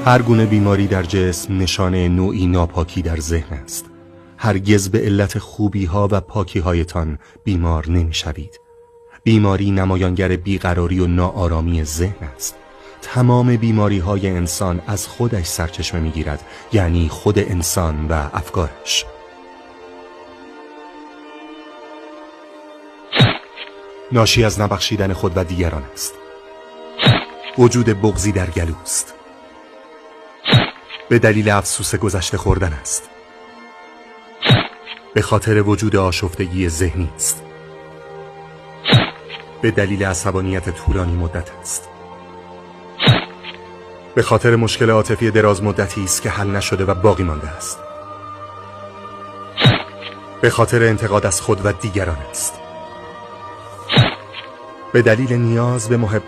هر گونه بیماری در جسم نشانه نوعی ناپاکی در ذهن است. هرگز به علت خوبی ها و پاکی هایتان بیمار نمی شوید. بیماری نمایانگر بیقراری و ناآرامی ذهن است. تمام بیماری های انسان از خودش سرچشمه می گیرد، یعنی خود انسان و افکارش. ناشی از نبخشیدن خود و دیگران است. وجود بغضی در گلوست. به دلیل افسوس گذشته خوردن است. به خاطر وجود آشفتگی ذهنی است. به دلیل عصبانیت طولانی مدت است. به خاطر مشکل عاطفی دراز مدتی است که حل نشده و باقی مانده است. به خاطر انتقاد از خود و دیگران است. به دلیل نیاز به محبت